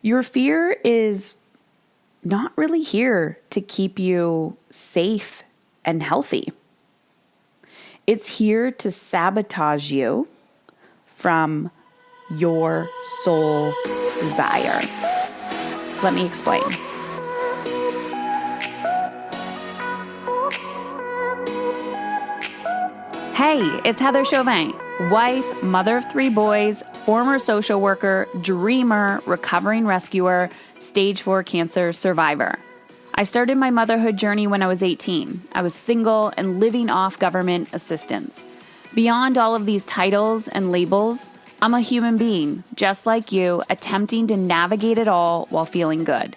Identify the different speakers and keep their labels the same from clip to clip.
Speaker 1: Your fear is not really here to keep you safe and healthy. It's here to sabotage you from your soul desire. Let me explain. Hey, it's Heather Chauvin, wife, mother of 3 boys, former social worker, dreamer, recovering rescuer, stage 4 cancer survivor. I started my motherhood journey when I was 18. I was single and living off government assistance. Beyond all of these titles and labels, I'm a human being, just like you, attempting to navigate it all while feeling good.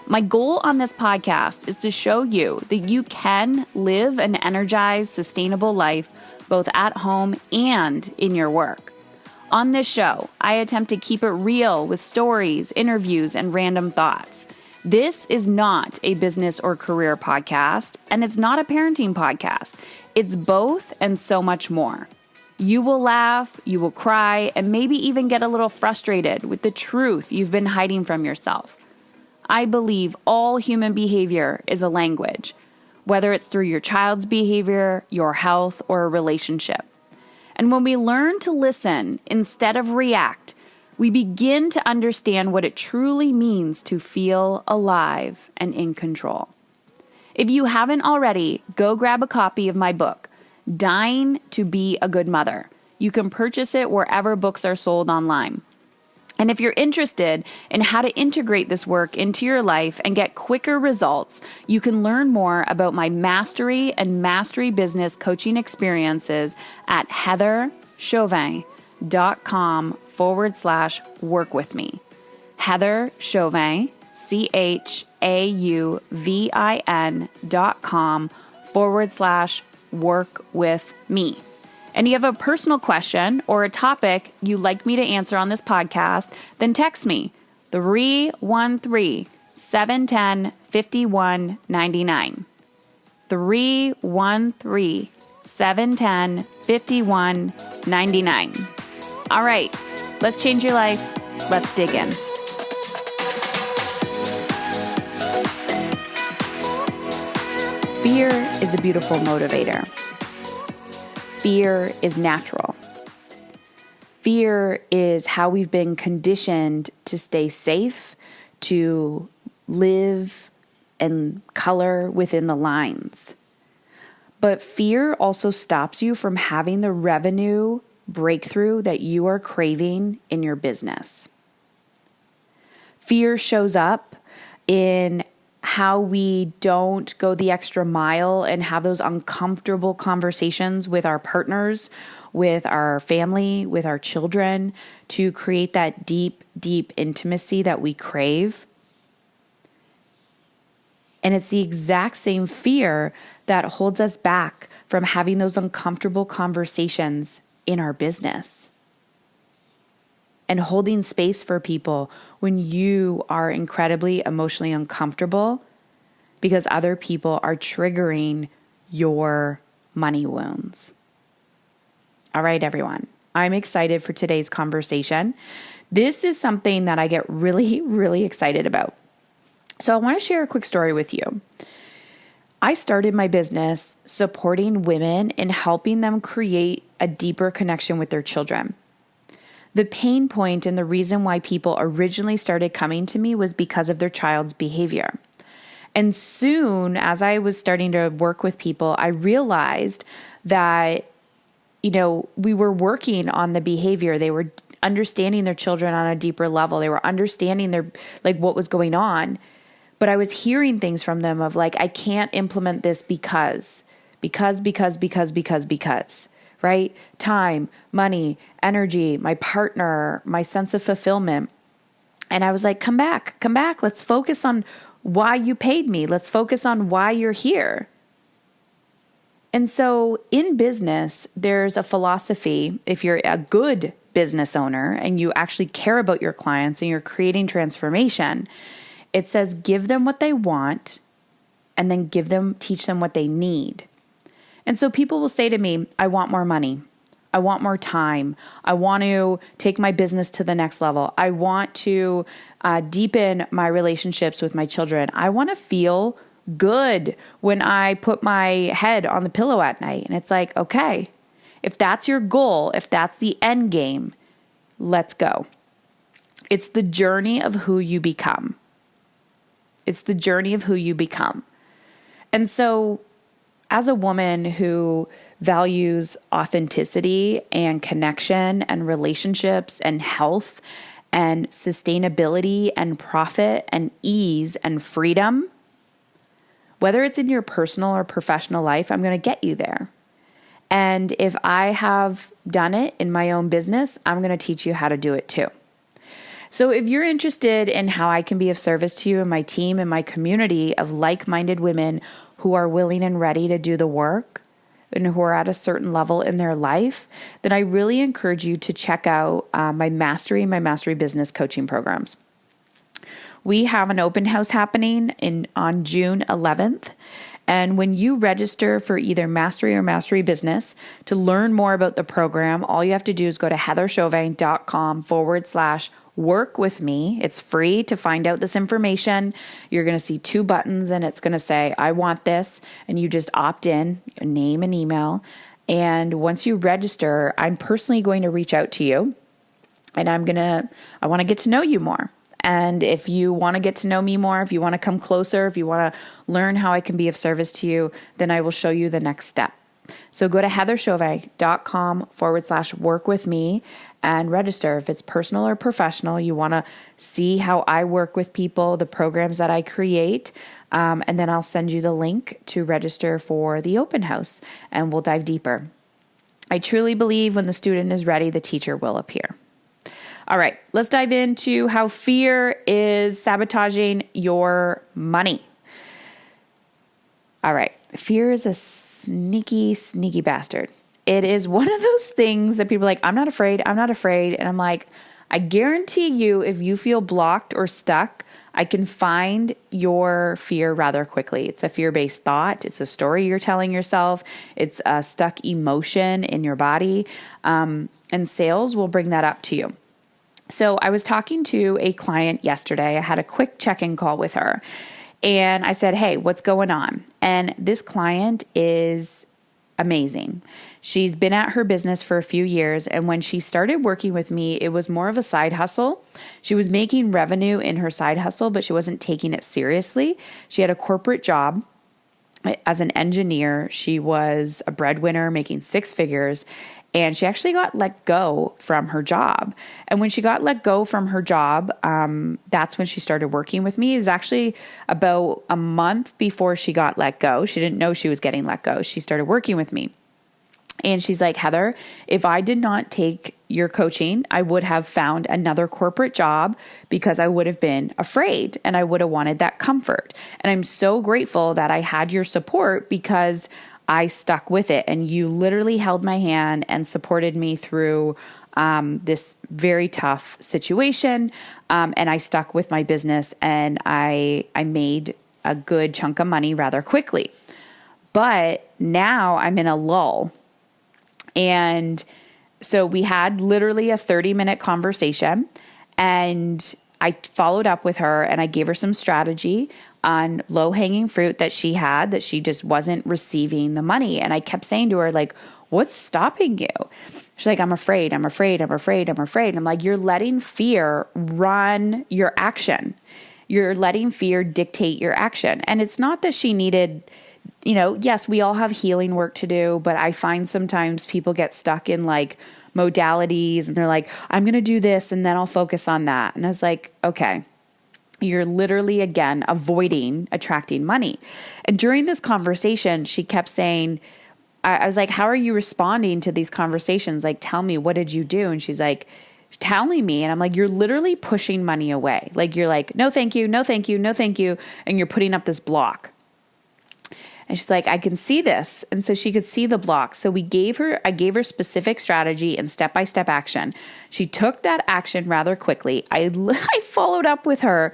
Speaker 1: My goal on this podcast is to show you that you can live an energized, sustainable life both at home and in your work. On this show, I attempt to keep it real with stories, interviews, and random thoughts. This is not a business or career podcast, and it's not a parenting podcast. It's both and so much more. You will laugh, you will cry, and maybe even get a little frustrated with the truth you've been hiding from yourself. I believe all human behavior is a language, whether it's through your child's behavior, your health, or a relationship. And when we learn to listen instead of react, we begin to understand what it truly means to feel alive and in control. If you haven't already, go grab a copy of my book, Dying to Be a Good Mother. You can purchase it wherever books are sold online. And if you're interested in how to integrate this work into your life and get quicker results, you can learn more about my mastery and mastery business coaching experiences at heatherchauvin.com/work with me. Heather Chauvin, CHAUVIN.com/work with me. And you have a personal question or a topic you'd like me to answer on this podcast, then text me 313-710-5199. 313-710-5199. All right, let's change your life. Let's dig in. Fear is a beautiful motivator. Fear is natural. Fear is how we've been conditioned to stay safe, to live and color within the lines. But fear also stops you from having the revenue breakthrough that you are craving in your business. Fear shows up in how we don't go the extra mile and have those uncomfortable conversations with our partners, with our family, with our children to create that deep, deep intimacy that we crave. And it's the exact same fear that holds us back from having those uncomfortable conversations in our business and holding space for people when you are incredibly emotionally uncomfortable because other people are triggering your money wounds. All right, everyone. I'm excited for today's conversation. This is something that I get really, really excited about. So I want to share a quick story with you. I started my business supporting women and helping them create a deeper connection with their children. The pain point and the reason why people originally started coming to me was because of their child's behavior. And soon, as I was starting to work with people, I realized that, we were working on the behavior. They were understanding their children on a deeper level. They were understanding what was going on. But I was hearing things from them of I can't implement this because, right? Time, money, energy, my partner, my sense of fulfillment. And I was like, come back. Let's focus on why you paid me. Let's focus on why you're here. And so in business, there's a philosophy, if you're a good business owner and you actually care about your clients and you're creating transformation, it says give them what they want and then teach them what they need. And so people will say to me, I want more money. I want more time. I want to take my business to the next level. I want to deepen my relationships with my children. I want to feel good when I put my head on the pillow at night. And it's like, okay, if that's your goal, if that's the end game, let's go. It's the journey of who you become. It's the journey of who you become. And so as a woman who values authenticity and connection and relationships and health and sustainability and profit and ease and freedom, whether it's in your personal or professional life, I'm going to get you there. And if I have done it in my own business, I'm going to teach you how to do it too. So if you're interested in how I can be of service to you and my team and my community of like-minded women who are willing and ready to do the work and who are at a certain level in their life, then I really encourage you to check out my Mastery Business coaching programs. We have an open house happening on June 11th. And when you register for either Mastery or Mastery Business to learn more about the program, all you have to do is go to heatherchauvin.com/work with me. It's free to find out this information. You're going to see 2 buttons and it's going to say, I want this. And you just opt in, your name and email. And once you register, I'm personally going to reach out to you and I want to get to know you more. And if you want to get to know me more, if you want to come closer, if you want to learn how I can be of service to you, then I will show you the next step. So go to heatherchauvin.com/work with me and register. If it's personal or professional, you want to see how I work with people, the programs that I create, and then I'll send you the link to register for the open house and we'll dive deeper. I truly believe when the student is ready, the teacher will appear. All right, let's dive into how fear is sabotaging your money. All right, fear is a sneaky, sneaky bastard. It is one of those things that people are like, I'm not afraid. And I'm like, I guarantee you, if you feel blocked or stuck, I can find your fear rather quickly. It's a fear-based thought. It's a story you're telling yourself. It's a stuck emotion in your body. And sales will bring that up to you. So I was talking to a client yesterday. I had a quick check-in call with her. And I said, hey, what's going on? And this client is amazing. She's been at her business for a few years. And when she started working with me, it was more of a side hustle. She was making revenue in her side hustle, but she wasn't taking it seriously. She had a corporate job. As an engineer, she was a breadwinner making 6 figures. And she actually got let go from her job. And when she got let go from her job, that's when she started working with me. It was actually about a month before she got let go. She didn't know she was getting let go. She started working with me. And she's like, Heather, if I did not take your coaching, I would have found another corporate job because I would have been afraid and I would have wanted that comfort. And I'm so grateful that I had your support because I stuck with it and you literally held my hand and supported me through this very tough situation. And I stuck with my business and I made a good chunk of money rather quickly. But now I'm in a lull. And so we had literally a 30-minute conversation and I followed up with her and I gave her some strategy on low-hanging fruit that she had, that she just wasn't receiving the money. And I kept saying to her, like, what's stopping you? She's like, I'm afraid. I'm like, you're letting fear run your action. You're letting fear dictate your action. And it's not that she needed, yes, we all have healing work to do, but I find sometimes people get stuck in like modalities and they're like, I'm going to do this and then I'll focus on that. And I was like, okay. You're literally, again, avoiding attracting money. And during this conversation, she kept saying, I was like, how are you responding to these conversations? Like, tell me, what did you do? And she's like, telling me. And I'm like, you're literally pushing money away. Like, you're like, no, thank you, no, thank you, no, thank you. And you're putting up this block. And she's like, I can see this. And so she could see the block. So I gave her specific strategy and step-by-step action. She took that action rather quickly. I followed up with her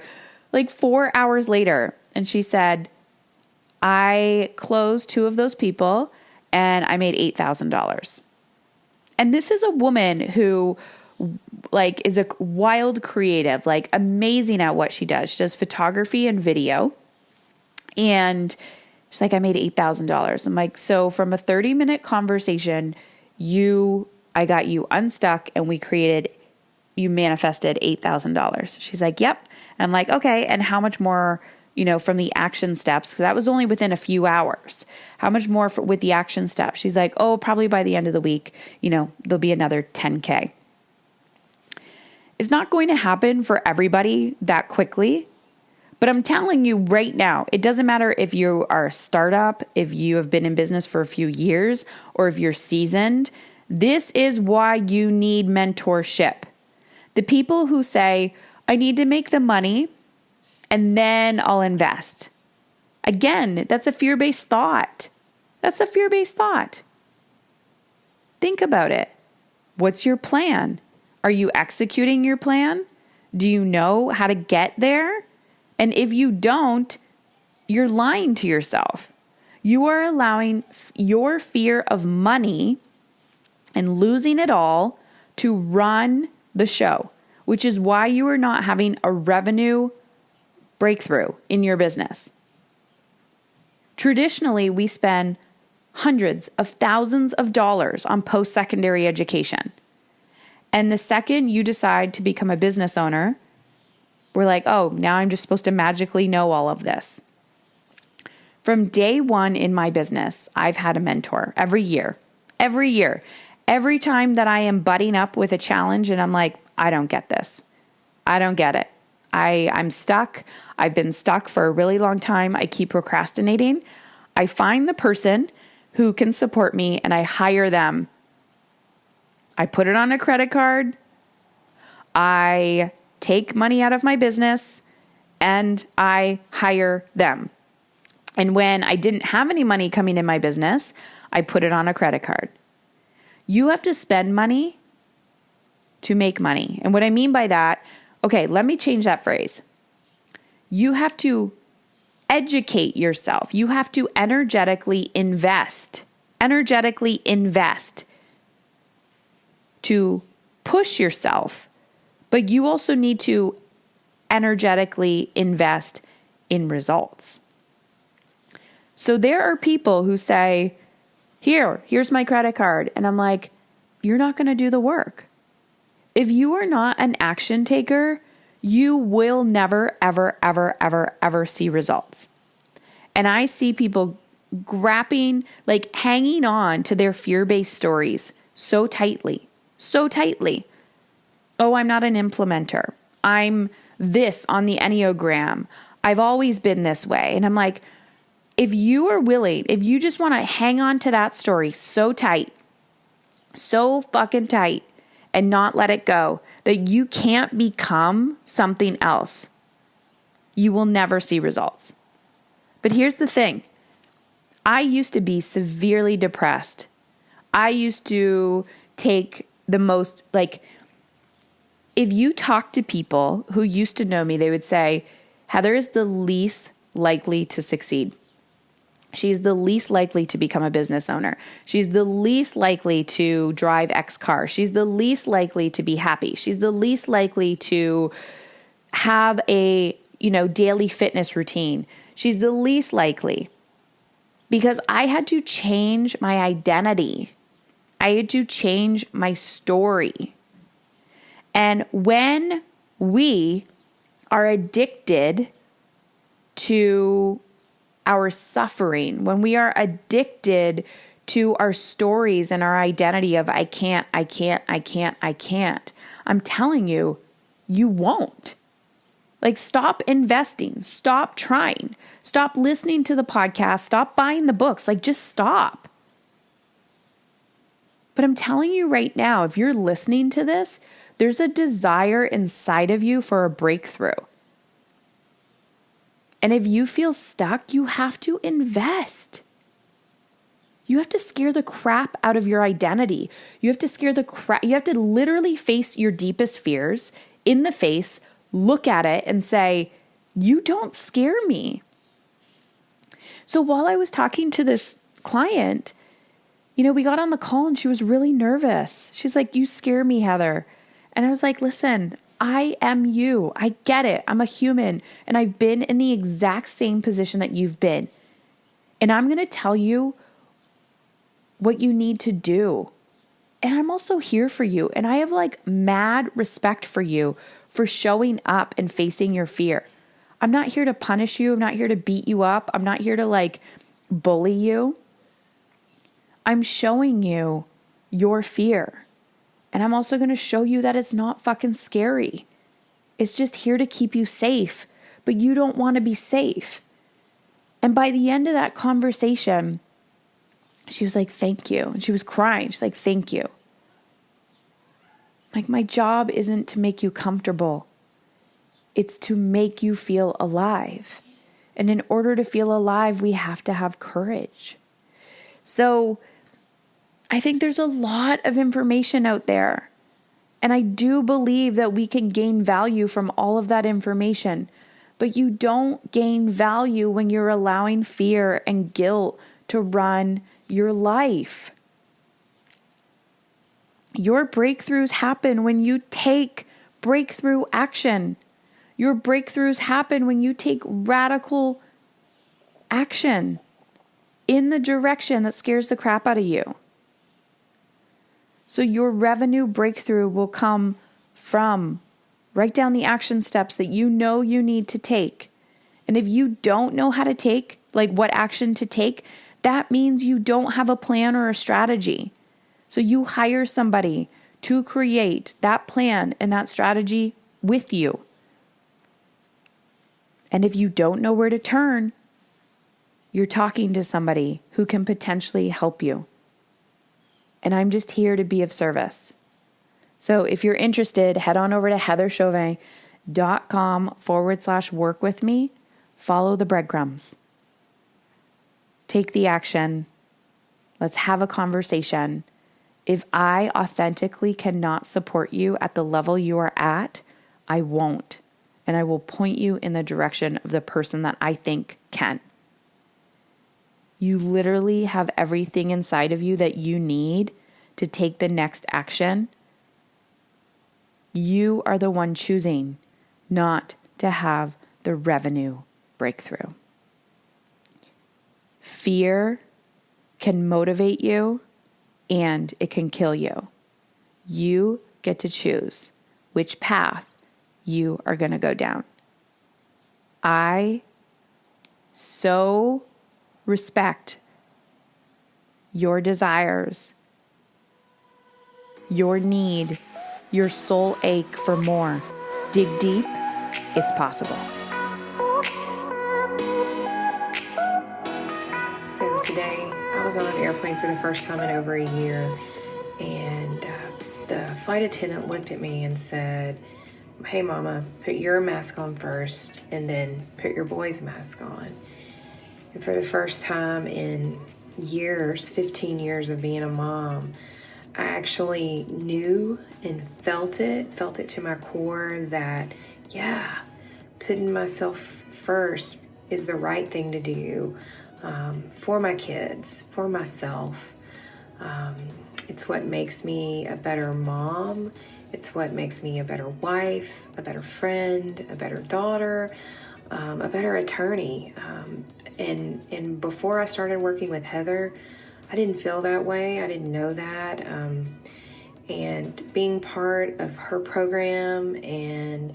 Speaker 1: like 4 hours later. And she said, I closed 2 of those people and I made $8,000. And this is a woman who like is a wild creative, like amazing at what she does. She does photography and video. And she's like, I made $8,000. I'm like, so from a 30-minute conversation, I got you unstuck and you manifested $8,000. She's like, yep. And I'm like, okay. And how much more, from the action steps? Because that was only within a few hours. How much more with the action steps? She's like, oh, probably by the end of the week, there'll be another 10K. It's not going to happen for everybody that quickly. But I'm telling you right now, it doesn't matter if you are a startup, if you have been in business for a few years, or if you're seasoned. This is why you need mentorship. The people who say, I need to make the money and then I'll invest. Again, that's a fear-based thought. Think about it. What's your plan? Are you executing your plan? Do you know how to get there? And if you don't, you're lying to yourself. You are allowing your fear of money and losing it all to run the show, which is why you are not having a revenue breakthrough in your business. Traditionally, we spend hundreds of thousands of dollars on post-secondary education. And the second you decide to become a business owner, we're like, oh, now I'm just supposed to magically know all of this. From day one in my business, I've had a mentor every year. Every time that I am butting up with a challenge and I'm like, I don't get this. I don't get it. I'm stuck. I've been stuck for a really long time. I keep procrastinating. I find the person who can support me and I hire them. I put it on a credit card. I take money out of my business and I hire them. And when I didn't have any money coming in my business, I put it on a credit card. You have to spend money to make money. And what I mean by that, okay, let me change that phrase. You have to educate yourself. You have to energetically invest to push yourself. But you also need to energetically invest in results. So there are people who say, here's my credit card. And I'm like, you're not going to do the work. If you are not an action taker, you will never, ever, ever, ever, ever see results. And I see people hanging on to their fear-based stories so tightly. Oh, I'm not an implementer. I'm this on the Enneagram. I've always been this way. And I'm like, if you are willing, if you just want to hang on to that story so tight, so fucking tight, and not let it go, that you can't become something else, you will never see results. But here's the thing. I used to be severely depressed. I used to take the most, if you talk to people who used to know me, they would say, Heather is the least likely to succeed. She's the least likely to become a business owner. She's the least likely to drive X car. She's the least likely to be happy. She's the least likely to have a, daily fitness routine. She's the least likely because I had to change my identity. I had to change my story. And when we are addicted to our suffering, when we are addicted to our stories and our identity of I can't, I'm telling you, you won't. Stop investing, stop trying, stop listening to the podcast, stop buying the books, just stop. But I'm telling you right now, if you're listening to this, there's a desire inside of you for a breakthrough. And if you feel stuck, you have to invest. You have to scare the crap out of your identity. You have to literally face your deepest fears in the face, look at it and say, you don't scare me. So while I was talking to this client, We got on the call and she was really nervous. She's like, you scare me, Heather. And I was like, listen, I am you. I get it. I'm a human and I've been in the exact same position that you've been. And I'm going to tell you what you need to do. And I'm also here for you. And I have like mad respect for you for showing up and facing your fear. I'm not here to punish you. I'm not here to beat you up. I'm not here to like bully you. I'm showing you your fear. And I'm also going to show you that it's not fucking scary. It's just here to keep you safe, but you don't want to be safe. And by the end of that conversation, she was like, thank you. And she was crying. She's like, thank you. Like, my job isn't to make you comfortable. It's to make you feel alive. And in order to feel alive, we have to have courage. So I think there's a lot of information out there. And I do believe that we can gain value from all of that information. But you don't gain value when you're allowing fear and guilt to run your life. Your breakthroughs happen when you take breakthrough action. Your breakthroughs happen when you take radical action in the direction that scares the crap out of you. So your revenue breakthrough will come from write down the action steps that you know you need to take. And if you don't know how to take, like what action to take, that means you don't have a plan or a strategy. So you hire somebody to create that plan and that strategy with you. And if you don't know where to turn, you're talking to somebody who can potentially help you. And I'm just here to be of service. So if you're interested, head on over to heatherchauvin.com/work with me. Follow the breadcrumbs. Take the action. Let's have a conversation. If I authentically cannot support you at the level you are at, I won't. And I will point you in the direction of the person that I think can. You literally have everything inside of you that you need to take the next action. You are the one choosing not to have the revenue breakthrough. Fear can motivate you and it can kill you. You get to choose which path you are going to go down. I so respect your desires, your need, your soul ache for more. Dig deep, it's possible.
Speaker 2: So today I was on an airplane for the first time in over a year, and the flight attendant looked at me and said, "Hey mama, put your mask on first and then put your boy's mask on." And for the first time in years, 15 years of being a mom, I actually knew and felt it to my core that, yeah, putting myself first is the right thing to do for my kids, for myself. It's what makes me a better mom. It's what makes me a better wife, a better friend, a better daughter, a better attorney. And before I started working with Heather, I didn't feel that way. I didn't know that. And being part of her program and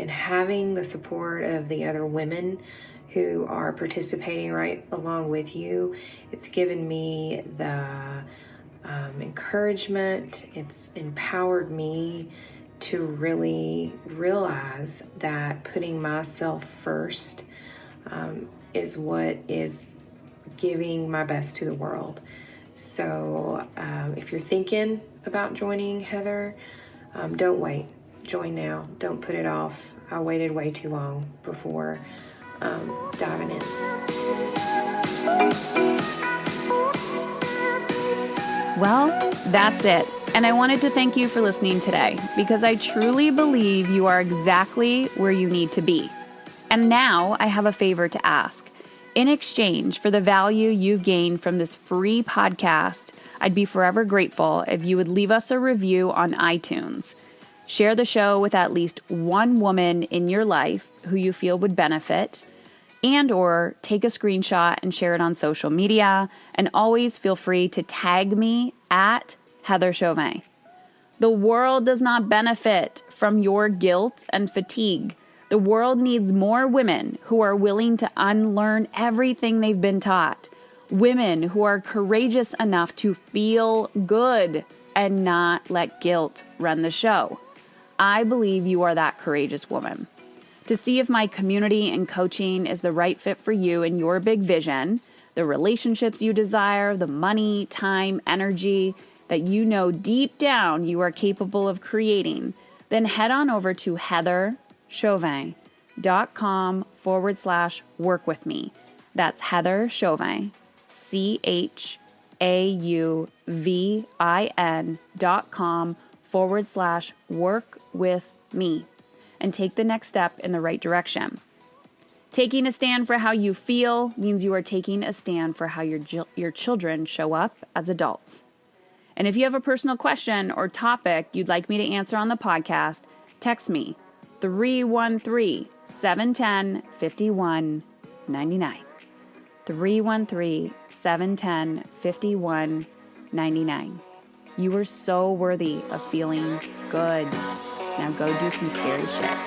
Speaker 2: having the support of the other women who are participating right along with you, it's given me the encouragement. It's empowered me to really realize that putting myself first is what is giving my best to the world. So if you're thinking about joining Heather, don't wait. Join now. Don't put it off. I waited way too long before diving in.
Speaker 1: Well, that's it. And I wanted to thank you for listening today because I truly believe you are exactly where you need to be. And now I have a favor to ask. In exchange for the value you've gained from this free podcast, I'd be forever grateful if you would leave us a review on iTunes. Share the show with at least one woman in your life who you feel would benefit, and or take a screenshot and share it on social media. And always feel free to tag me at Heather Chauvin. The world does not benefit from your guilt and fatigue. The world needs more women who are willing to unlearn everything they've been taught. Women who are courageous enough to feel good and not let guilt run the show. I believe you are that courageous woman. To see if my community and coaching is the right fit for you and your big vision, the relationships you desire, the money, time, energy that you know deep down you are capable of creating, then head on over to heatherchauvin.com/work with me. That's Heather Chauvin, CHAUVIN.com/work with me. And take the next step in the right direction. Taking a stand for how you feel means you are taking a stand for how your children show up as adults. And if you have a personal question or topic you'd like me to answer on the podcast, text me 313-710-5199. 313-710-5199. You are so worthy of feeling good. Now go do some scary shit.